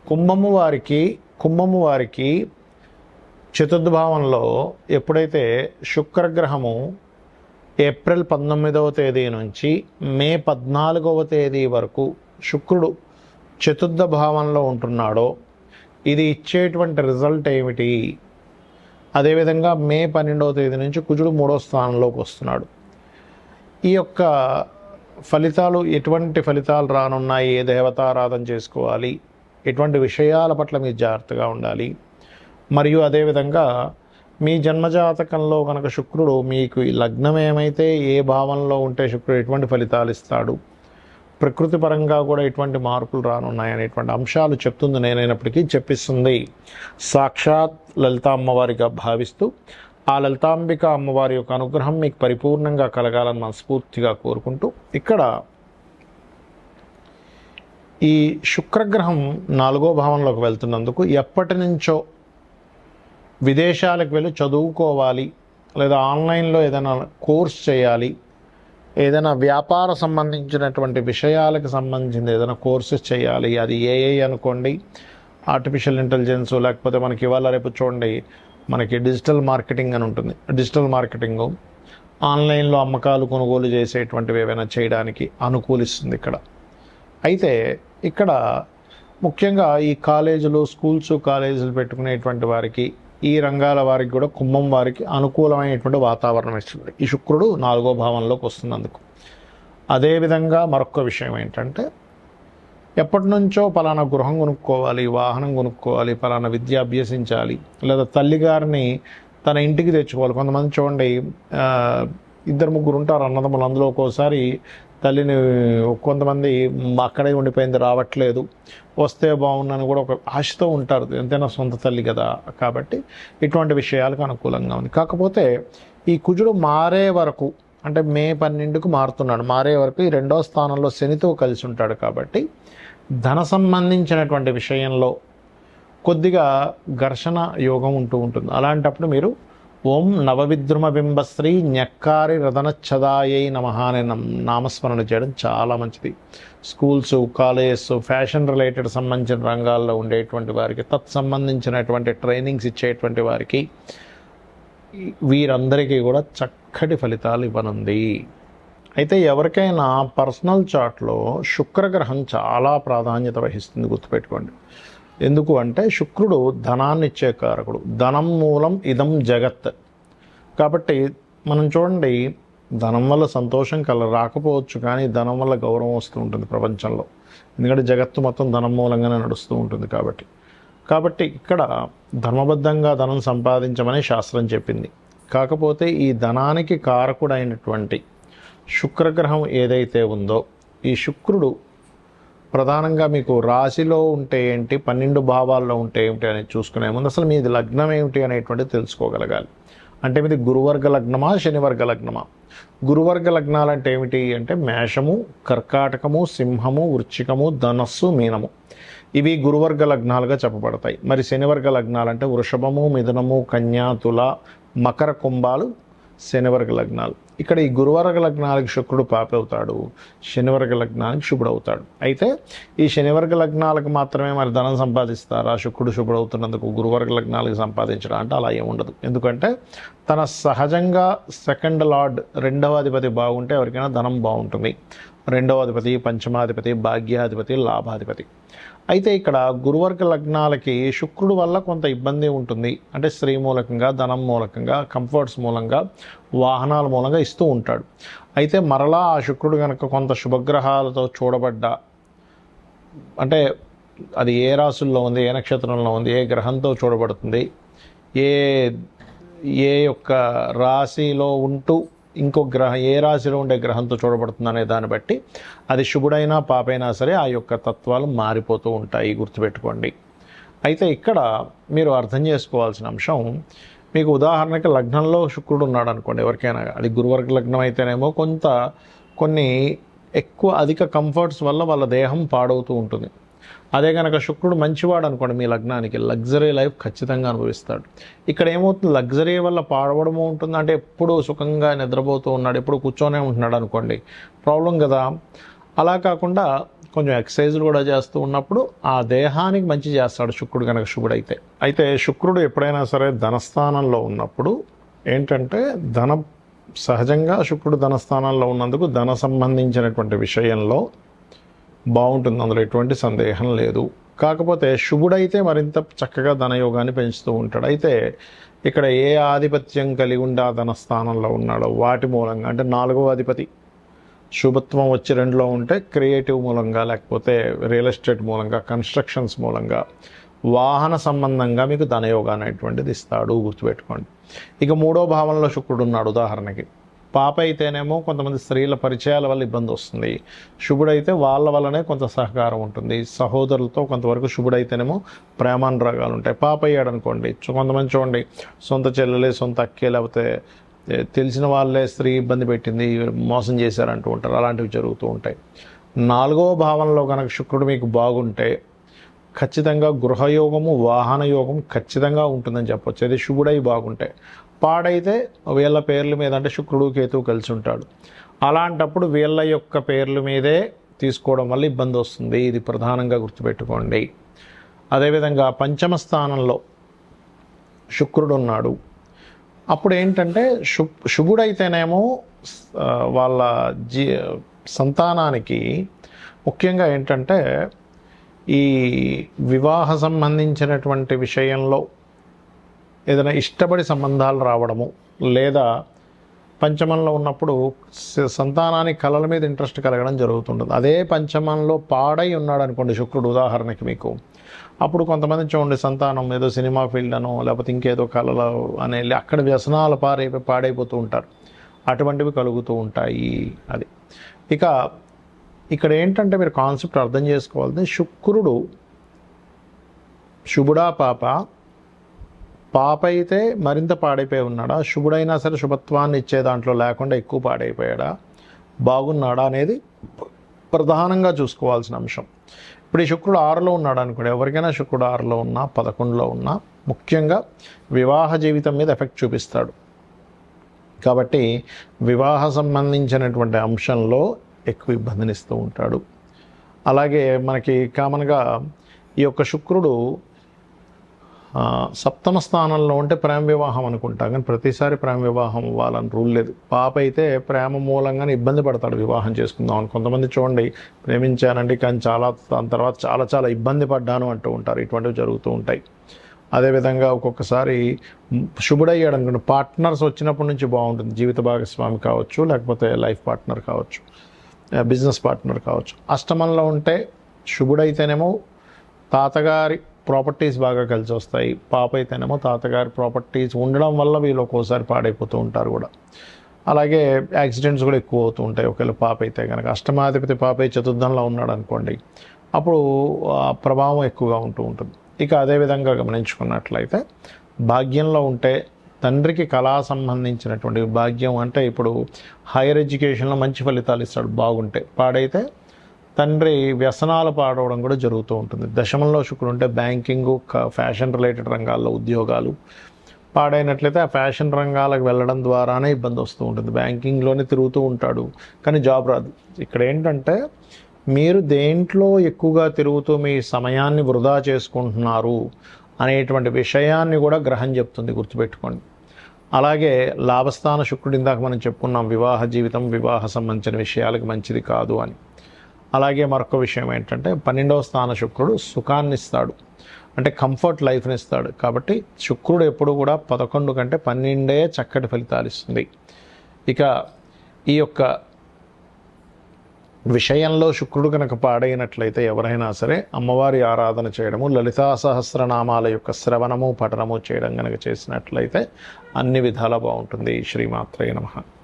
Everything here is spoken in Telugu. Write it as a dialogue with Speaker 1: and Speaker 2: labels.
Speaker 1: కుంభము వారికి చతుర్థ భావంలో ఎప్పుడైతే శుక్రగ్రహము ఏప్రిల్ 19వ తేదీ నుంచి మే 14వ తేదీ వరకు శుక్రుడు చతుర్థ భావంలో ఉంటున్నాడో ఇది ఇచ్చేటువంటి రిజల్ట్ ఏమిటి? అదేవిధంగా మే 12వ తేదీ నుంచి కుజుడు 3వ స్థానంలోకి వస్తున్నాడు. ఈ యొక్క ఫలితాలు ఎటువంటి ఫలితాలు రానున్నాయి? ఏ దేవతారాధన చేసుకోవాలి? ఎటువంటి విషయాల పట్ల మీరు జాగ్రత్తగా ఉండాలి? మరియు అదేవిధంగా మీ జన్మజాతకంలో కనుక శుక్రుడు మీకు లగ్నం ఏమైతే ఏ భావంలో ఉంటే శుక్రుడు ఎటువంటి ఫలితాలు ఇస్తాడు, ప్రకృతి పరంగా కూడా ఎటువంటి మార్పులు రానున్నాయి అనేటువంటి అంశాలు చెప్తుంది. నేనైనప్పటికీ చెప్పిస్తుంది సాక్షాత్ లలితా అమ్మవారిగా భావిస్తూ ఆ లలితాంబిక అమ్మవారి యొక్క అనుగ్రహం మీకు పరిపూర్ణంగా కలగాలని మనస్ఫూర్తిగా కోరుకుంటూ, ఇక్కడ ఈ శుక్రగ్రహం 4వ భావంలోకి వెళ్తున్నందుకు ఎప్పటి నుంచో విదేశాలకు వెళ్ళి చదువుకోవాలి, లేదా ఆన్లైన్లో ఏదైనా కోర్స్ చేయాలి, ఏదైనా వ్యాపార సంబంధించినటువంటి విషయాలకు సంబంధించిన ఏదైనా కోర్సెస్ చేయాలి. అది ఏఐ అనుకోండి, ఆర్టిఫిషియల్ ఇంటెలిజెన్స్, లేకపోతే మనకి ఇవాళ రేపు చూడండి మనకి డిజిటల్ మార్కెటింగ్ అని ఉంటుంది. డిజిటల్ మార్కెటింగు ఆన్లైన్లో అమ్మకాలు కొనుగోలు చేసేటువంటివి ఏవైనా చేయడానికి అనుకూలిస్తుంది ఇక్కడ. అయితే ఇక్కడ ముఖ్యంగా ఈ కాలేజీలు, స్కూల్స్, కాలేజీలు పెట్టుకునేటువంటి వారికి, ఈ రంగాల వారికి కూడా కుంభం వారికి అనుకూలమైనటువంటి వాతావరణం ఇస్తుంది ఈ శుక్రుడు 4వ భావంలోకి వస్తున్నందుకు. అదేవిధంగా మరొక విషయం ఏంటంటే, ఎప్పటి నుంచో పలానా గృహం కొనుక్కోవాలి, వాహనం కొనుక్కోవాలి, పలానా విద్య అభ్యసించాలి, లేదా తల్లిగారిని తన ఇంటికి తెచ్చుకోవాలి. కొంతమంది చూడండి 2-3 ఉంటారు అన్నదమ్ములు, అందులో ఒక్కోసారి తల్లిని కొంతమంది అక్కడే ఉండిపోయింది రావట్లేదు, వస్తే బాగుందని కూడా ఒక ఆశతో ఉంటారు, ఎంతైనా సొంత తల్లి కదా. కాబట్టి ఇటువంటి విషయాలకు అనుకూలంగా ఉంది. కాకపోతే ఈ కుజుడు మారే వరకు, అంటే మే 12కు మారుతున్నాడు, మారే వరకు ఈ 2వ స్థానంలో శనితో కలిసి ఉంటాడు. కాబట్టి ధన సంబంధించినటువంటి విషయంలో కొద్దిగా ఘర్షణ యోగం ఉంటూ ఉంటుంది. అలాంటప్పుడు మీరు ఓం నవవిద్రుమ బింబశ్రీ న్యక్కారి రదనచ్చదాయై నమః అనే నామస్మరణ చేయడం చాలా మంచిది. స్కూల్స్, కాలేజెస్, ఫ్యాషన్ రిలేటెడ్ సంబంధించిన రంగాల్లో ఉండేటువంటి వారికి, తత్సంబంధించినటువంటి ట్రైనింగ్స్ ఇచ్చేటువంటి వారికి, వీరందరికీ కూడా చక్కటి ఫలితాలు ఇవ్వనుంది. అయితే ఎవరికైనా పర్సనల్ చార్ట్లో శుక్రగ్రహం చాలా ప్రాధాన్యత వహిస్తుంది, గుర్తుపెట్టుకోండి. ఎందుకు అంటే శుక్రుడు ధనాన్ని ఇచ్చే కారకుడు, ధనం మూలం ఇదం జగత్. కాబట్టి మనం చూడండి, ధనం వల్ల సంతోషం రాకపోవచ్చు, కానీ ధనం వల్ల గౌరవం వస్తూ ఉంటుంది ప్రపంచంలో. ఎందుకంటే జగత్తు మొత్తం ధనం మూలంగానే నడుస్తూ ఉంటుంది. కాబట్టి ఇక్కడ ధర్మబద్ధంగా ధనం సంపాదించమని శాస్త్రం చెప్పింది. కాకపోతే ఈ ధనానికి కారకుడైనటువంటి శుక్రగ్రహం ఏదైతే ఉందో, ఈ శుక్రుడు ప్రధానంగా మీకు రాశిలో ఉంటే ఏంటి, 12 భావాల్లో ఉంటే ఏమిటి అనేది చూసుకునే ముందు అసలు మీది లగ్నం ఏమిటి అనేటువంటిది తెలుసుకోగలగాలి. అంటే మీది గురువర్గ లగ్నమా, శనివర్గ లగ్నమా? గురువర్గ లగ్నాలు అంటే ఏమిటి అంటే మేషము, కర్కాటకము, సింహము, వృశ్చికము, ధనస్సు, మీనము. ఇవి గురువర్గ లగ్నాలుగా చెప్పబడతాయి. మరి శనివర్గ లగ్నాలు అంటే వృషభము, మిథునము, కన్యా, తుల, మకర, కుంభాలు శనివర్గ లగ్నాలు. ఇక్కడ ఈ గురువర్గ లగ్నాలకు శుక్రుడు పాపి అవుతాడు, శనివర్గ లగ్నానికి శుభుడు అవుతాడు. అయితే ఈ శనివర్గ లగ్నాలకు మాత్రమే మరి ధనం సంపాదిస్తారా శుక్రుడు శుభుడు అవుతున్నందుకు? గురువర్గ లగ్నాలకు సంపాదించడం అంటే అలా ఏముండదు. ఎందుకంటే తన సహజంగా సెకండ్ లార్డ్, 2వ అధిపతి బాగుంటే ఎవరికైనా ధనం బాగుంటుంది. 2వ అధిపతి, పంచమాధిపతి, భాగ్యాధిపతి, లాభాధిపతి. అయితే ఇక్కడ గురువర్గ లగ్నాలకి శుక్రుడు వల్ల కొంత ఇబ్బంది ఉంటుంది. అంటే స్త్రీ మూలకంగా, ధనం మూలకంగా, కంఫర్ట్స్ మూలంగా, వాహనాల మూలంగా ఇస్తూ ఉంటాడు. అయితే మరలా ఆ శుక్రుడు కనుక కొంత శుభగ్రహాలతో చూడబడ్డా, అంటే అది ఏ రాశుల్లో ఉంది, ఏ నక్షత్రంలో ఉంది, ఏ గ్రహంతో చూడబడుతుంది, ఏ యొక్క రాశిలో ఉంటూ ఇంకో గ్రహం ఏ రాశిలో ఉండే గ్రహంతో చూడబడుతుంది అనే దాన్ని బట్టి అది శుభుడైనా పాపైనా సరే ఆ యొక్క తత్వాలు మారిపోతూ ఉంటాయి, గుర్తుపెట్టుకోండి. అయితే ఇక్కడ మీరు అర్థం చేసుకోవాల్సిన అంశం, మీకు ఉదాహరణకి లగ్నంలో శుక్రుడు ఉన్నాడు అనుకోండి ఎవరికైనా, అది గురువర్గ లగ్నం అయితేనేమో కొన్ని ఎక్కువ అధిక కంఫర్ట్స్ వల్ల వాళ్ళ దేహం పాడవుతూ ఉంటుంది. అదే కనుక శుక్రుడు మంచివాడు అనుకోండి మీ లగ్నానికి, లగ్జరీ లైఫ్ ఖచ్చితంగా అనుభవిస్తాడు. ఇక్కడ ఏమవుతుంది, లగ్జరీ వల్ల పాడవడము ఉంటుంది. అంటే ఎప్పుడు సుఖంగా నిద్రపోతూ ఉన్నాడు, ఎప్పుడు కూర్చొనే ఉంటున్నాడు అనుకోండి, ప్రాబ్లం కదా. అలా కాకుండా కొంచెం ఎక్సర్సైజులు కూడా చేస్తూ ఉన్నప్పుడు ఆ దేహానికి మంచి చేస్తాడు శుక్రుడు కనుక శుభుడైతే. అయితే శుక్రుడు ఎప్పుడైనా సరే ధనస్థానంలో ఉన్నప్పుడు ఏంటంటే సహజంగా శుక్రుడు ధనస్థానంలో ఉన్నందుకు ధన సంబంధించినటువంటి విషయంలో బాగుంటుంది, అందులో ఎటువంటి సందేహం లేదు. కాకపోతే శుభుడైతే మరింత చక్కగా ధనయోగాన్ని పెంచుతూ ఉంటాడు. అయితే ఇక్కడ ఏ ఆధిపత్యం కలిగి ఉండి ఆ ధనస్థానంలో ఉన్నాడో వాటి మూలంగా, అంటే 4వ అధిపతి శుభత్వం వచ్చి 2లో ఉంటే క్రియేటివ్ మూలంగా, లేకపోతే రియల్ ఎస్టేట్ మూలంగా, కన్స్ట్రక్షన్స్ మూలంగా, వాహన సంబంధంగా మీకు ధనయోగాన్ని అనేటువంటిది ఇస్తాడు, గుర్తుపెట్టుకోండి. ఇక 3వ భావంలో శుక్రుడు ఉన్నాడు. ఉదాహరణకి పాప అయితేనేమో కొంతమంది స్త్రీల పరిచయాల వల్ల ఇబ్బంది వస్తుంది, శుభుడైతే వాళ్ళ వల్లనే కొంత సహకారం ఉంటుంది. సహోదరులతో కొంతవరకు శుభుడైతేనేమో ప్రేమానురాగాలు ఉంటాయి. పాప అయ్యాడు అనుకోండి, కొంతమంది చూడండి సొంత చెల్లెలే, సొంత అక్కే, లేకపోతే తెలిసిన వాళ్ళే స్త్రీ ఇబ్బంది పెట్టింది, మోసం చేశారంటూ ఉంటారు, అలాంటివి జరుగుతూ ఉంటాయి. 4వ భావంలో కనుక శుక్రుడు మీకు బాగుంటే ఖచ్చితంగా గృహయోగము, వాహన యోగం ఖచ్చితంగా ఉంటుందని చెప్పొచ్చు. అది శుభుడై బాగుంటే. పాడైతే వీళ్ళ పేర్ల మీద, అంటే శుక్రుడు కేతువు కలిసి ఉంటాడు, అలాంటప్పుడు వీళ్ళ యొక్క పేర్ల మీదే తీసుకోవడం వల్ల ఇబ్బంది వస్తుంది. ఇది ప్రధానంగా గుర్తుపెట్టుకోండి. అదేవిధంగా 5వ స్థానంలో శుక్రుడు ఉన్నాడు. అప్పుడు ఏంటంటే శుభుడైతేనేమో వాళ్ళ సంతానానికి ముఖ్యంగా ఏంటంటే ఈ వివాహ సంబంధించినటువంటి విషయంలో ఏదైనా ఇష్టపడి సంబంధాలు రావడము, లేదా పంచమంలో ఉన్నప్పుడు సంతానానికి కళల మీద ఇంట్రెస్ట్ కలగడం జరుగుతుంటుంది. అదే పంచమంలో పాడై ఉన్నాడు అనుకోండి శుక్రుడు ఉదాహరణకి మీకు, అప్పుడు కొంతమంది చూడండి సంతానం ఏదో సినిమా ఫీల్డ్ అనో లేకపోతే ఇంకేదో కళలు అనే అక్కడ వ్యసనాలు పాడైపోతూ ఉంటారు, అటువంటివి కలుగుతూ ఉంటాయి. అది ఇక ఇక్కడ ఏంటంటే మీరు కాన్సెప్ట్ అర్థం చేసుకోవాల్సింది, శుక్రుడు శుభుడా పాప అయితే మరింత పాడైపోయి ఉన్నాడా, శుభుడైనా సరే శుభత్వాన్ని ఇచ్చే దాంట్లో లేకుండా ఎక్కువ పాడైపోయాడా, బాగున్నాడా అనేది ప్రధానంగా చూసుకోవాల్సిన అంశం. ఇప్పుడు ఈ శుక్రుడు 6లో ఉన్నాడు అనుకోండి, ఎవరికైనా శుక్రుడు 6లో ఉన్నా 11లో ఉన్నా ముఖ్యంగా వివాహ జీవితం మీద ఎఫెక్ట్ చూపిస్తాడు. కాబట్టి వివాహ సంబంధించినటువంటి అంశంలో ఎక్కువ ఇబ్బందినిస్తూ ఉంటాడు. అలాగే మనకి కామన్గా ఈ యొక్క శుక్రుడు 7వ స్థానంలో ఉంటే ప్రేమ వివాహం అనుకుంటాం, కానీ ప్రతిసారి ప్రేమ వివాహం అవ్వాలని రూల్ లేదు. పాప అయితే ప్రేమ మూలంగానే ఇబ్బంది పడతాడు వివాహం చేసుకుందాం అని. కొంతమంది చూడండి ప్రేమించానండి కానీ దాని తర్వాత చాలా ఇబ్బంది పడ్డాను అంటూ ఉంటారు, ఇటువంటివి జరుగుతూ ఉంటాయి. అదేవిధంగా ఒక్కొక్కసారి శుభుడయ్యాడు అనుకోండి, పార్ట్నర్స్ వచ్చినప్పటి నుంచి బాగుంటుంది, జీవిత భాగస్వామి కావచ్చు, లేకపోతే లైఫ్ పార్ట్నర్ కావచ్చు, బిజినెస్ పార్ట్నర్ కావచ్చు. అష్టమంలో ఉంటే శుభుడైతేనేమో తాతగారి ప్రాపర్టీస్ బాగా కలిసి వస్తాయి, పాప అయితేనేమో తాతగారి ప్రాపర్టీస్ ఉండడం వల్ల వీళ్ళు ఒక్కోసారి పాడైపోతూ ఉంటారు కూడా. అలాగే యాక్సిడెంట్స్ కూడా ఎక్కువ అవుతూ ఉంటాయి ఒకవేళ పాప అయితే కనుక. అష్టమాధిపతి పాప చతుర్థంలో ఉన్నాడు అనుకోండి, అప్పుడు ప్రభావం ఎక్కువగా ఉంటూ ఉంటుంది. ఇక అదేవిధంగా గమనించుకున్నట్లయితే భాగ్యంలో ఉంటే తండ్రికి కళా సంబంధించినటువంటి భాగ్యం, అంటే ఇప్పుడు హైయర్ ఎడ్యుకేషన్లో మంచి ఫలితాలు ఇస్తాడు బాగుంటే. పాడైతే తండ్రి వ్యసనాలు పాడవడం కూడా జరుగుతూ ఉంటుంది. దశమంలో శుక్రుడు ఉంటే బ్యాంకింగు, ఫ్యాషన్ రిలేటెడ్ రంగాల్లో ఉద్యోగాలు, పాడైనట్లయితే ఆ ఫ్యాషన్ రంగాలకు వెళ్ళడం ద్వారానే ఇబ్బంది వస్తూ ఉంటుంది. బ్యాంకింగ్లోనే తిరుగుతూ ఉంటాడు కానీ జాబ్ రాదు. ఇక్కడ ఏంటంటే మీరు దేంట్లో ఎక్కువగా తిరుగుతూ మీ సమయాన్ని వృధా చేసుకుంటున్నారు అనేటువంటి విషయాన్ని కూడా గ్రహం చెప్తుంది, గుర్తుపెట్టుకోండి. అలాగే లాభస్థాన శుక్రుడు ఇందాక మనం చెప్పుకున్నాం, వివాహ జీవితం, వివాహ సంబంధించిన విషయాలకు మంచిది కాదు అని. అలాగే మరొక విషయం ఏంటంటే 12వ స్థాన శుక్రుడు సుఖాన్ని ఇస్తాడు, అంటే కంఫర్ట్ లైఫ్ని ఇస్తాడు. కాబట్టి శుక్రుడు ఎప్పుడు కూడా 11 కంటే 12 చక్కటి ఫలితాలు ఇస్తుంది. ఇక ఈ యొక్క విషయంలో శుక్రుడు కనుక పాడైనట్లయితే ఎవరైనా సరే అమ్మవారి ఆరాధన చేయడము, లలితా సహస్రనామాల యొక్క శ్రవణము పఠనము చేయడం కనుక చేసినట్లయితే అన్ని విధాలా బాగుంటుంది. శ్రీమాత్రే నమః.